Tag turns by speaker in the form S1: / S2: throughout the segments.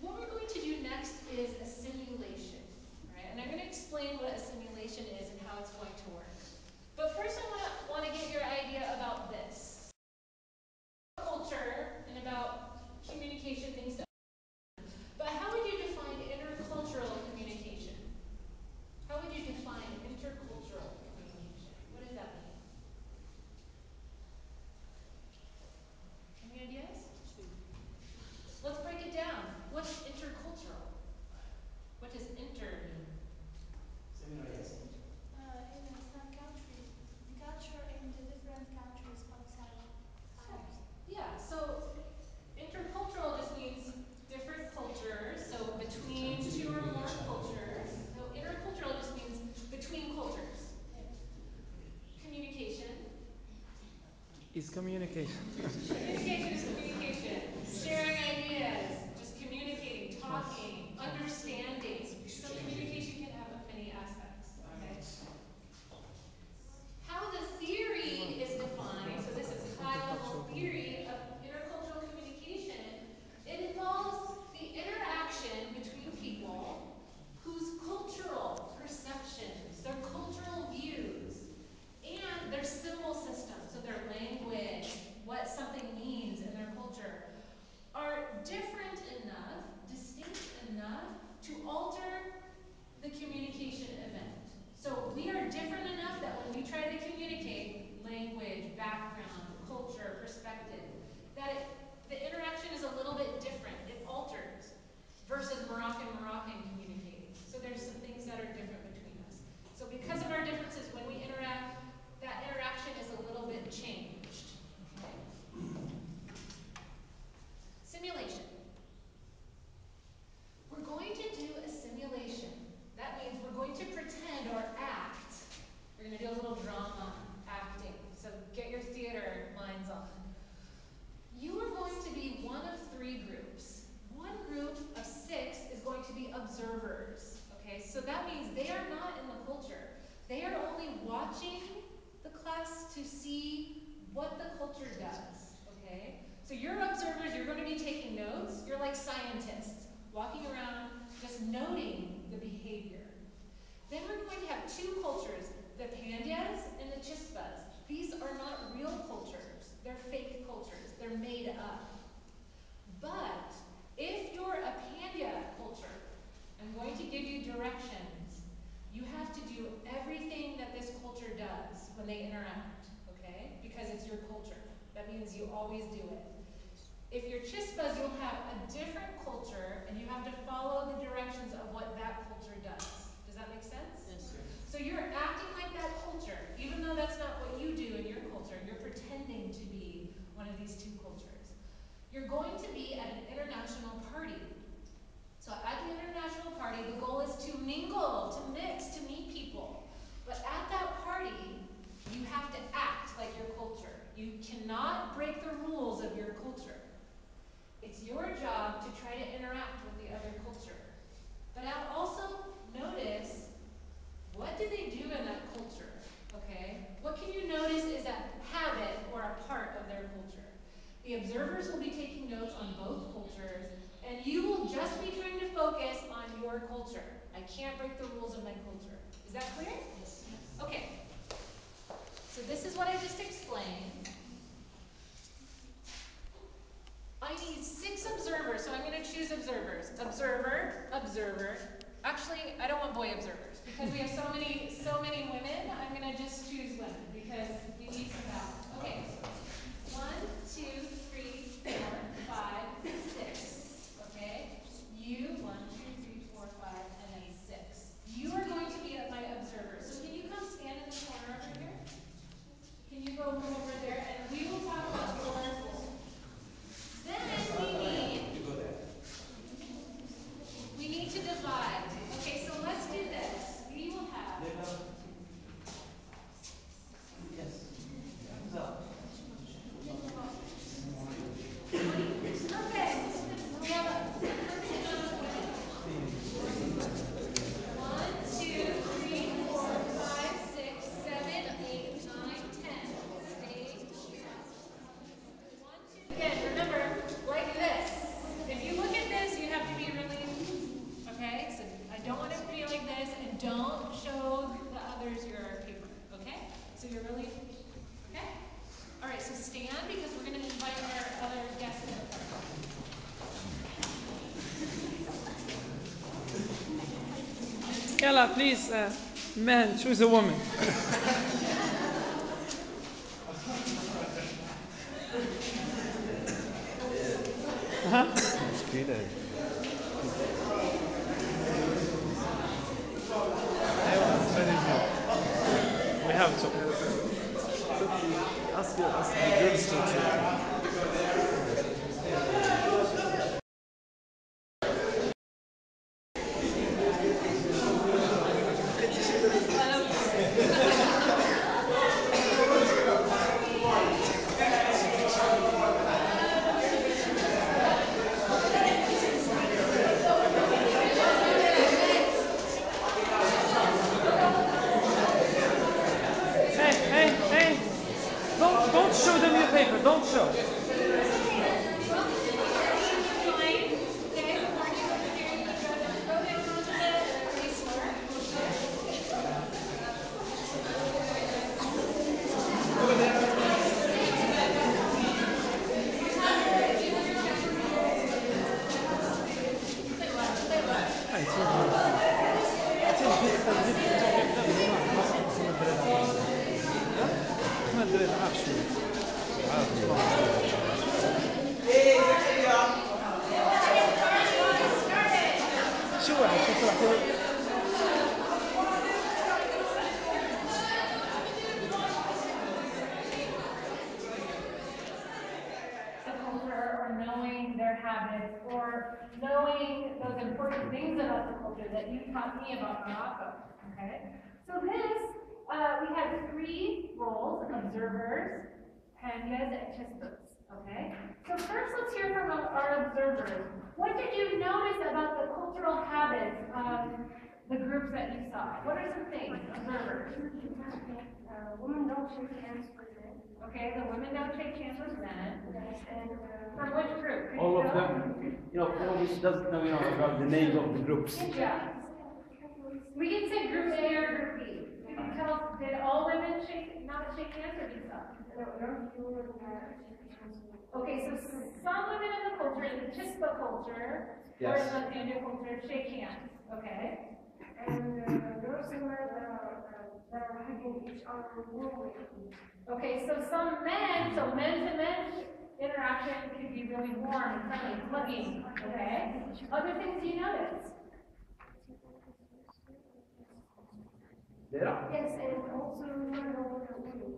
S1: What we're going to do next is a simulation, right? And I'm going to explain what a simulation is and how it's going to work. But first I want to get your idea about this. Culture and about communication, things to. But how would you define intercultural communication? How would you define intercultural communication? What does that mean? Any ideas? Let's break it down. What's intercultural? What does inter mean?
S2: In some countries, the culture in the different countries outside ours.
S1: Yeah, so intercultural just means different cultures, so between two or more cultures. So intercultural just means between cultures. Communication.
S3: Is communication.
S1: Communication is communication. Sharing ideas, just communicating, talking, understanding. So communication can have many aspects. Okay? How the theory is defined, so this is high-level theory of intercultural communication, it involves the interaction between people whose cultural perceptions, their cultural views, and their symbol system, so their language, what something means in their culture, are different enough, distinct enough, to alter the communication event. So we are different enough that when we try to communicate language, background, culture, perspective, that the interaction is a little bit different. It alters versus Moroccan communicating. So there's some things that are different between us. So because of our differences, when we interact, that interaction is a little bit changed. Okay? Simulation. We're going to do a simulation. That means we're going to pretend or act. We're going to do a little drama acting. So get your theater minds on. You are going to be one of three groups. One group of 6 is going to be observers. Okay, so that means they are not in the culture. They are only watching the class to see what the culture does. Okay, so you're observers, you're going to be taking notes. You're like scientists, walking around just noting the behavior. Then we're going to have 2 cultures, the Pandyas and the Chispas. These are not real cultures. They're fake cultures. They're made up. But if you're a Pandya culture, I'm going to give you directions. You have to do everything that this culture does when they interact, okay? Because it's your culture. That means you always do it. If you're Chispas, you'll have a different culture, and you have to follow the directions of what that culture does. Does that make sense?
S3: Yes, sir.
S1: So you're acting like that culture, even though that's not what you do in your culture. You're pretending to be one of these 2 cultures. You're going to be at an international party. So at the international party, the goal is to mingle, to mix, to meet people. But at that party, you have to act like your culture. You cannot break the rules of your culture. It's your job to try to interact with the other culture. But I'll also notice, what do they do in that culture? Okay? What can you notice is a habit or a part of their culture? The observers will be taking notes on both cultures, and you will just be trying to focus on your culture. I can't break the rules of my culture. Is that clear?
S3: Yes.
S1: Okay. So this is what I just explained. I need 6 observers, so I'm going to choose observers. Observer, observer. Actually, I don't want boy observers because we have so many women. I'm going to just choose women because we need some balance. Okay. 1, 2, 3, 4, 5, 6. Okay. You 1, 2, 3, 4, 5, and then 6. You are going to be my observer. So can you come stand in the corner over here? Can you go move over there, and we will talk about colorful. Then we need to divide. Okay, so let's do this. We will have don't show the others your paper, okay? So you're really, okay? All right, so stand because we're going to invite our other guests to the party.
S3: Ella, please, man, choose a woman.
S4: مشكلة
S3: We have to.
S4: ask the girls to check.
S3: Hey, don't show them your paper, don't show.
S1: Okay, the party's over here. You can go down onto the erase board.
S3: شو واحد
S1: Culture or knowing their habits or knowing those important things about the culture that you taught me about Morocco. Okay? So this, we had three roles: observers, pandas, and chispas. Okay? So first let's hear from our observers. What did you notice about the cultural habits of the groups that you saw? What are some things, observers?
S2: Women don't shake hands with men.
S1: Okay, the women don't shake hands with men. And from which group?
S5: All of them, always doesn't know, about the names of the groups.
S1: Yeah. We can say group A or group B. You can tell, did all women not shake hands or did some? Okay, so some women in the culture, in the Chispa culture, or in the Panda culture, shake hands. Okay?
S2: And there are some that are hugging each other warmly.
S1: Okay, so some men, so men-to-men interaction can be really warm and friendly, hugging. Okay? Other things you notice?
S2: Yes, and also men don't look at women.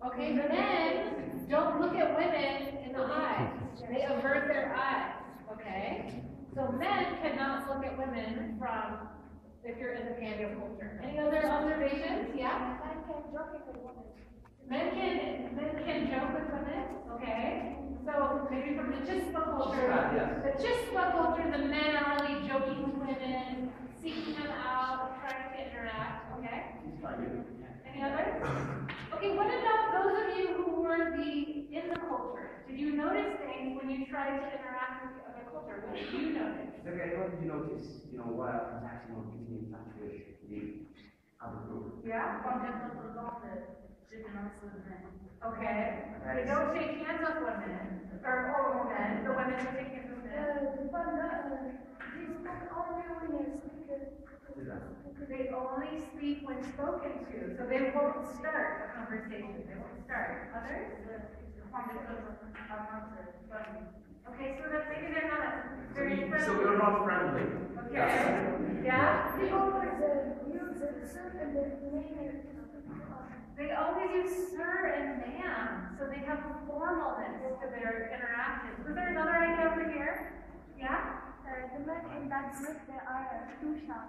S1: Okay, men don't look at women in the eye. They avert their eyes. Okay? So men cannot look at women from, if you're in the Panda culture. Any other observations? Yeah? Men can joke with women. Okay? So maybe from the Chispa culture. The Chispa culture, the men are really joking with women, seeking them out, trying to interact. Okay? Any others? Okay, what about those of you who were in the culture? Did you notice things when you tried to interact with the other culture? What did you notice?
S5: Okay, what did you notice? Attaching or getting in touch with the other group?
S1: Yeah? Okay. They don't shake hands with women, or men. The women don't shake hands with men. They only speak when spoken to, so they won't start a conversation. They won't start. Others? Okay, so that maybe they're not very friendly.
S5: So we're not friendly.
S1: Okay. Yeah?
S2: They always use a certain name.
S1: They always use sir and ma'am, so they have formalness to their interactions. Was there another idea over here? Yeah?
S2: The men in that group, they are too shy.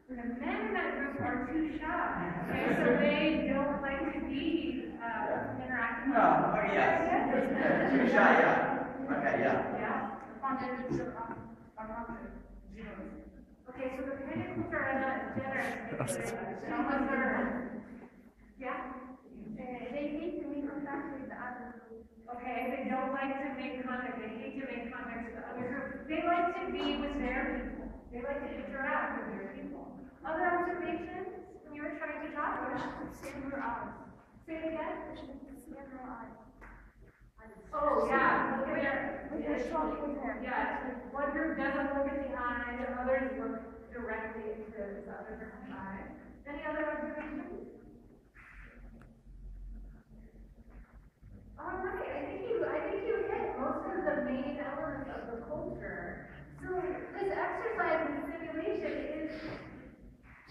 S1: The men in that group are too shy. Okay, so they don't like to be interacting.
S5: Too shy, Okay,
S1: Yeah? Okay, so the Panda culture are not generous. Some of them. Yeah?
S2: They hate to make contact with the other group.
S1: Okay, they don't like to make contact. They hate to make contact with the other group. They like to be with their people. They like to interact with their people. Other observations?
S2: Say it again. CMRI.
S1: Oh, yeah. Look at
S2: With your strong with hair.
S1: Yeah. One group doesn't look at the eye, the others look directly into the other person's eye. Any other observations? All right. I think you hit most of the main elements of the culture. So this exercise in simulation is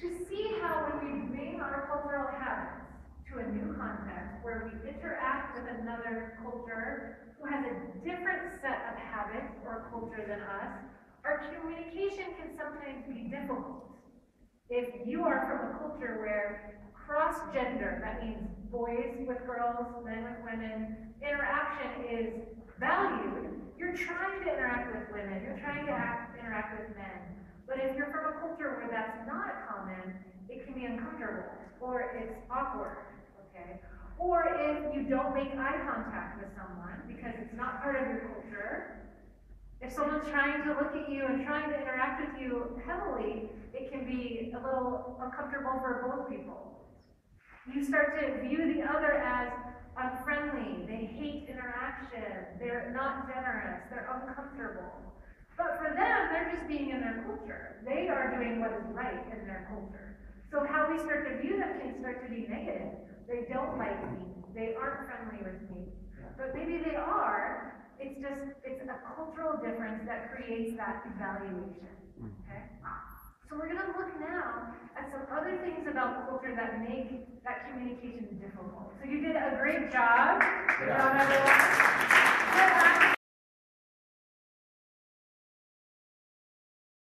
S1: to see how when we bring our cultural habits to a new context where we interact with another culture who has a different set of habits or culture than us, our communication can sometimes be difficult. If you are from a culture where cross-gender, that means boys with girls, men with women, interaction is valued, you're trying to interact with women, you're trying to interact with men. But if you're from a culture where that's not common, it can be uncomfortable, or it's awkward, okay? Or if you don't make eye contact with someone because it's not part of your culture, if someone's trying to look at you and trying to interact with you heavily, it can be a little uncomfortable for both people. You start to view the other as unfriendly, they hate interaction, they're not generous, they're uncomfortable. But for them, they're just being in their culture. They are doing what is right in their culture. So how we start to view them can start to be negative. They don't like me. They aren't friendly with me. But maybe they are. It's a cultural difference that creates that evaluation. Okay? So we're going to look now at some other things about culture that make that communication difficult. So you did a great job. Good job, everyone.